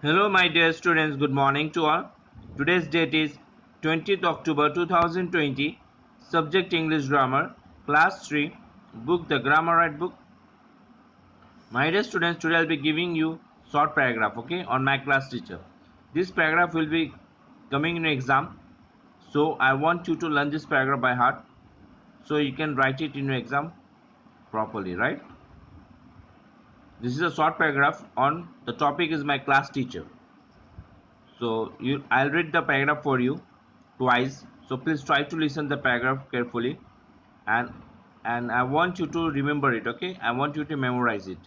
Hello, my dear students. Good morning to all. Today's date is 20th October 2020. Subject English Grammar, Class 3, Book the Grammar Right Book. My dear students, today I'll be giving you short paragraph, okay, on my class teacher. This paragraph will be coming in exam, so I want you to learn this paragraph by heart, so you can write it in your exam properly, right? This is a short paragraph on the topic is my class teacher. So I'll read the paragraph for you twice. So please try to listen the paragraph carefully, and I want you to remember it. Okay, I want you to memorize it.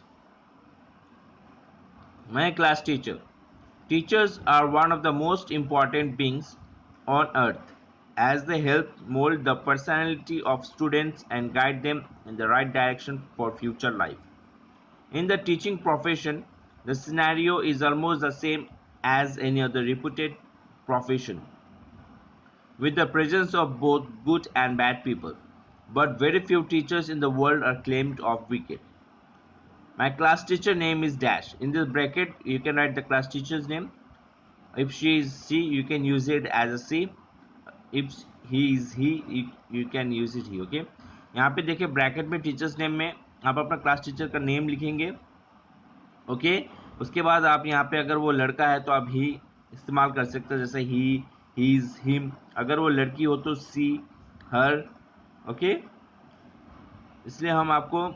My class teacher. Teachers are one of the most important beings on earth, as they help mold the personality of students and guide them in the right direction for future life. In the teaching profession, the scenario is almost the same as any other reputed profession, with the presence of both good and bad people. But very few teachers in the world are claimed of wicked. My class teacher name is Dash. In this bracket, you can write the class teacher's name. If she is C, you can use it as a C. If he is he, you can use it he. Okay. यहाँ पे देखिए bracket में teachers name में आप अपना class teacher का name लिखेंगे. Okay. उसके बाद आप यहाँ पे अगर वो लड़का है तो आप ही इस्तेमाल कर सकते हैं, जैसे ही, हीज, हिम. अगर वो लड़की हो तो सी, हर. ओके. इसलिए हम आपको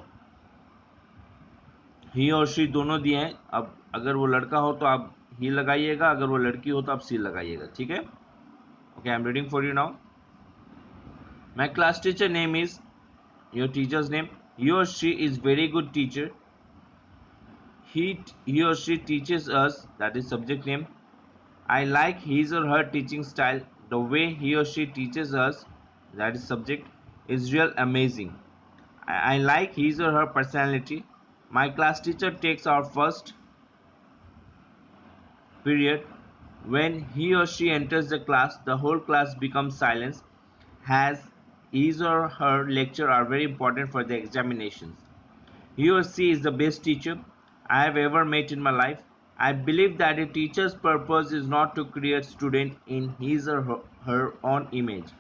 ही और शी दोनों दिए हैं. अब अगर वो लड़का हो तो आप ही लगाइएगा, अगर वो लड़की हो तो आप सी लगाइएगा. ठीक है. Okay, I am reading for you now. My class teacher name is, your teacher's name. He or she is very good teacher. He or she teaches us, that is subject name. I like his or her teaching style. The way he or she teaches us, that is subject, is real amazing. I like his or her personality. My class teacher takes our first period. When he or she enters the class, the whole class becomes silent, as his or her lecture are very important for the examinations. He or she is the best teacher I have ever met in my life. I believe that a teacher's purpose is not to create student in his or her own image,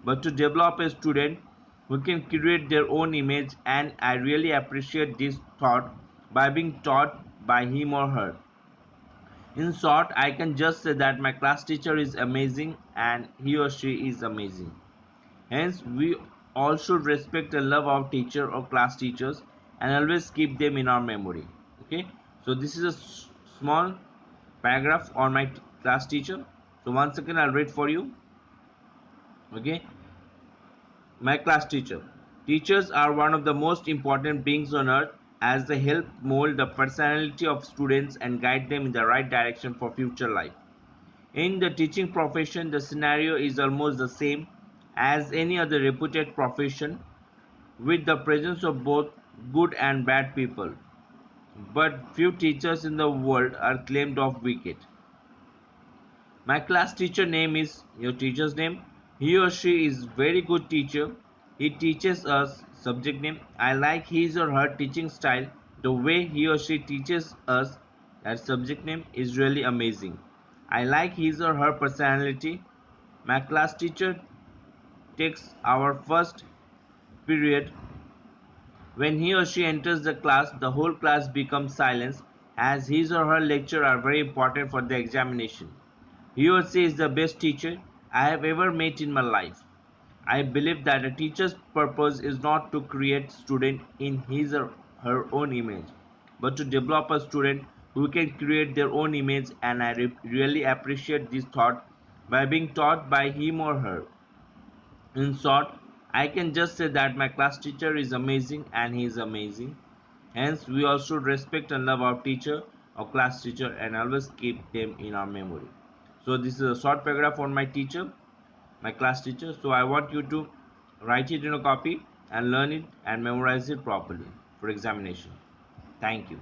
but to develop a student who can create their own image, and I really appreciate this thought by being taught by him or her. In short, I can just say that my class teacher is amazing and he or she is amazing. Hence, we all should respect and love our teacher or class teachers and always keep them in our memory. Okay, so this is a small paragraph on my class teacher. So once again, I'll read for you. Okay, my class teacher. Teachers are one of the most important beings on earth, as they help mold the personality of students and guide them in the right direction for future life. In the teaching profession, the scenario is almost the same as any other reputed profession, with the presence of both good and bad people. But few teachers in the world are claimed of wicked. My class teacher name is, your teacher's name. He or she is very good teacher. He teaches us, subject name. I like his or her teaching style. The way he or she teaches us, that subject name, is really amazing. I like his or her personality. My class teacher takes our first period. When he or she enters the class, the whole class becomes silent, as his or her lecture are very important for the examination. He or she is the best teacher I have ever met in my life. I believe that a teacher's purpose is not to create student in his or her own image, but to develop a student who can create their own image, and I really appreciate this thought by being taught by him or her. In short, I can just say that my class teacher is amazing and he is amazing. Hence, we all should respect and love our teacher or class teacher and always keep them in our memory. So, this is a short paragraph on my teacher, my class teacher. So, I want you to write it in a copy and learn it and memorize it properly for examination. Thank you.